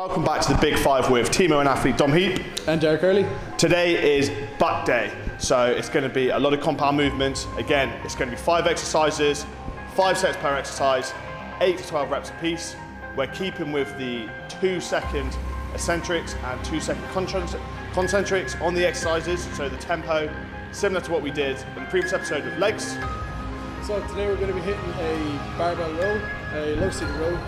Welcome back to the Big Five with Timo and athlete Dom Heap. And Daire Curley. Today is butt day, so it's going to be a lot of compound movements. Again, it's going to be 5 exercises, 5 sets per exercise, 8 to 12 reps a piece. We're keeping with the 2-second eccentrics and 2-second concentrics on the exercises, so the tempo, similar to what we did in the previous episode with legs. So today we're going to be hitting a barbell row, a low seated row,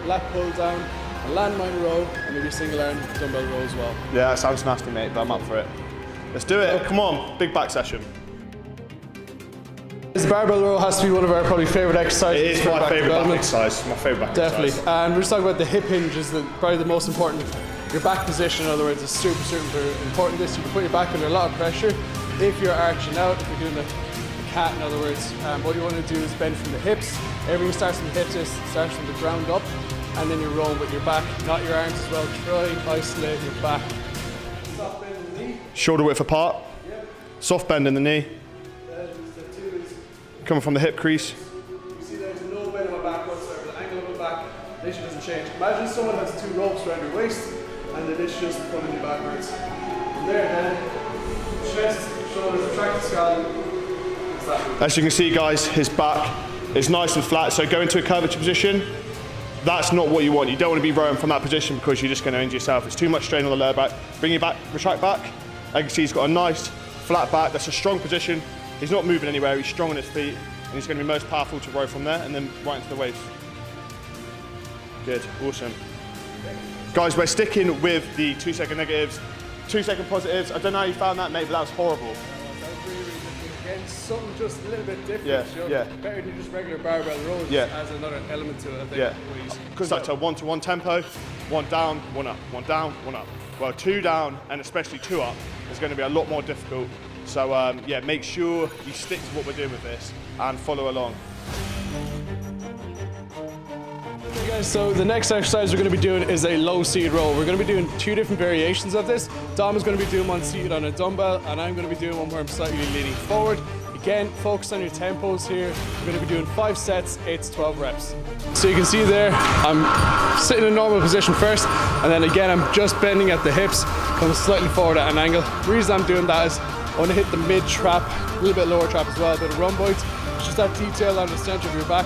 lat pull down, a landmine row, and maybe a single arm dumbbell row as well. Yeah, that sounds nasty, mate, but I'm up for it. Let's do it. Come on, big back session. This barbell row has to be one of our probably favourite exercises. It is my favourite back exercise. My favourite back Definitely. exercise. And we're just talking about the hip hinge is probably the most important. Your back position, in other words, is super important. This, you can put your back under a lot of pressure. If you're arching out, if you're doing the cat, in other words, what you want to do is bend from the hips. Everything starts from the hips, it starts from the ground up, and then you're rolling with your back, not your arms as well. Try and isolate your back. Soft bend in the knee. Shoulder width apart. Yep. Soft bend in the knee. Coming from the hip crease. You see there's no bend in my back whatsoever. The angle of my back literally doesn't change. Imagine someone has 2 ropes around your waist, and then it's just pulling you backwards. From there then, chest, shoulders, retract the scalp. As you can see, guys, his back is nice and flat, so go into a curvature position. That's not what you want. You don't want to be rowing from that position because you're just going to injure yourself. It's too much strain on the lower back. Bring your back, retract back. As you can see, he's got a nice flat back. That's a strong position. He's not moving anywhere. He's strong on his feet, and he's going to be most powerful to row from there and then right into the waist. Good, awesome. Guys, we're sticking with the 2-second negatives, 2-second positives. I don't know how you found that, mate, but that was horrible. Again, something just a little bit different. Yeah, you know, yeah. Better than just regular barbell rows. Yeah. Has another element to it, I think. Yeah. Because like a 1-to-1 tempo, 1 down, 1 up, 1 down, 1 up. Well, 2 down and especially 2 up is going to be a lot more difficult. So yeah, make sure you stick to what we're doing with this and follow along. Okay guys, so the next exercise we're going to be doing is a low seated row. We're going to be doing 2 different variations of this. Dom is going to be doing one seated on a dumbbell, and I'm going to be doing one where I'm slightly leaning forward. Again, focus on your tempos here. We're going to be doing 5 sets, 8 to 12 reps. So you can see there, I'm sitting in a normal position first, and then again, I'm just bending at the hips, coming slightly forward at an angle. The reason I'm doing that is I want to hit the mid trap, a little bit lower trap as well, a bit of rhomboids. It's just that detail on the center of your back,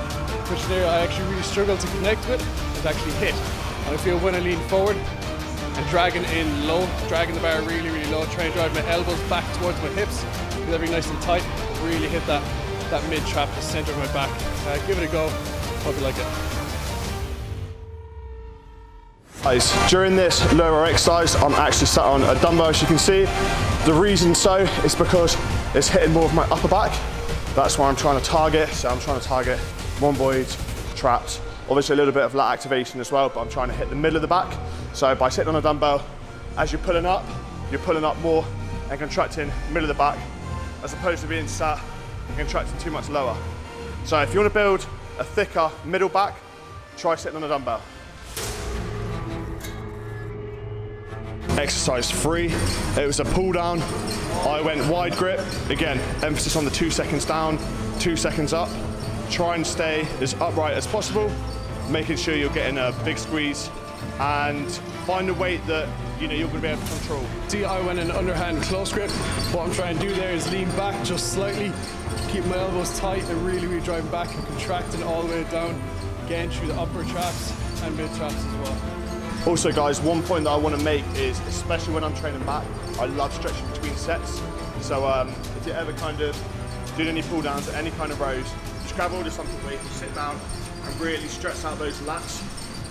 which there I actually really struggle to connect with, is actually hit. And I feel when I lean forward and dragging in low, dragging the bar really, really low, trying to drive my elbows back towards my hips, with everything nice and tight, really hit that mid trap, the center of my back. Give it a go, hope you like it. Guys, during this lower exercise, I'm actually sat on a dumbbell, as you can see. The reason so is because it's hitting more of my upper back. That's where I'm trying to target. So I'm trying to target rhomboids, traps, obviously a little bit of lat activation as well, but I'm trying to hit the middle of the back. So by sitting on a dumbbell, as you're pulling up more and contracting middle of the back, as opposed to being sat and contracting too much lower. So if you want to build a thicker middle back, try sitting on a dumbbell. Exercise 3, it was a pull down. I went wide grip. Again, emphasis on the 2 seconds down, 2 seconds up. Try and stay as upright as possible, making sure you're getting a big squeeze and find a weight that you're going to be able to control. See, I went in underhand close grip. What I'm trying to do there is lean back just slightly, keep my elbows tight and really, really driving back and contracting all the way down, again through the upper traps and mid traps as well. Also guys, one point that I want to make is, especially when I'm training back, I love stretching between sets. So if you're ever kind of doing any pull downs or any kind of rows, just grab hold of something where you can sit down and really stretch out those lats.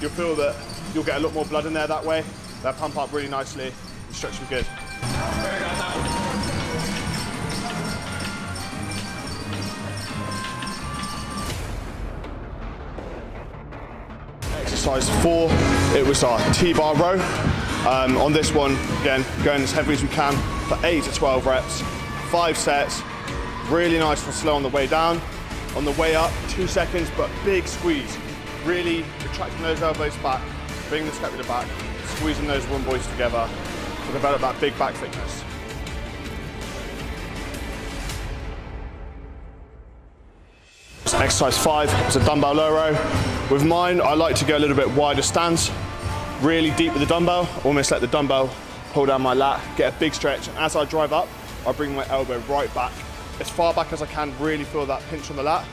You'll feel that you'll get a lot more blood in there that way. They'll pump up really nicely, stretch them good. Exercise 4, it was our T-bar row. On this one, again, going as heavy as we can for 8 to 12 reps, 5 sets, really nice and slow on the way down. On the way up, 2 seconds, but big squeeze. Really retracting those elbows back, bringing the scapula back, squeezing those rhomboids together to develop that big back thickness. Exercise 5 is a dumbbell low row. With mine, I like to go a little bit wider stance. really deep with the dumbbell, almost let the dumbbell pull down my lat, get a big stretch, and as I drive up, I bring my elbow right back, as far back as I can, really feel that pinch on the lat.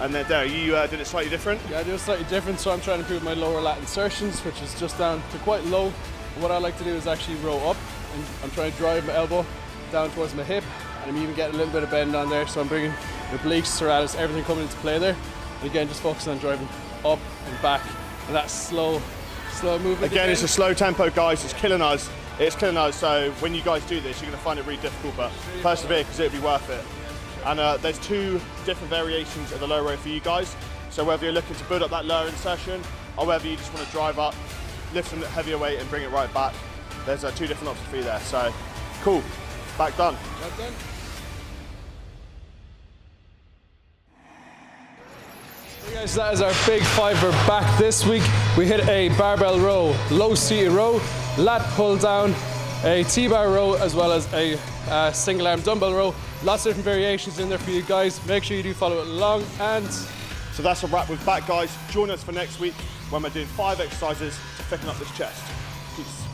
And then Daire, you did it slightly different? Yeah, I did it slightly different, so I'm trying to improve my lower lat insertions, which is just down to quite low. And what I like to do is actually row up, and I'm trying to drive my elbow down towards my hip, and I'm even getting a little bit of bend on there, so I'm bringing the obliques, serratus, everything coming into play there. And again, just focusing on driving up and back, and that slow movement. Again, it's a slow tempo, guys. It's killing us. It's killing us. So when you guys do this, you're going to find it really difficult, but persevere because it'll be worth it. And there's 2 different variations of the low row for you guys. So whether you're looking to build up that lower insertion, or whether you just want to drive up, lift some heavier weight and bring it right back, there's 2 different options for you there. So cool. Back done. Back done. Hey guys, that is our big 5. We're back this week. We hit a barbell row, low seated row, lat pull down, a T-bar row, as well as a single arm dumbbell row. Lots of different variations in there for you guys. Make sure you do follow it along. And so that's a wrap with back, guys. Join us for next week when we're doing 5 exercises to thicken up this chest. Peace.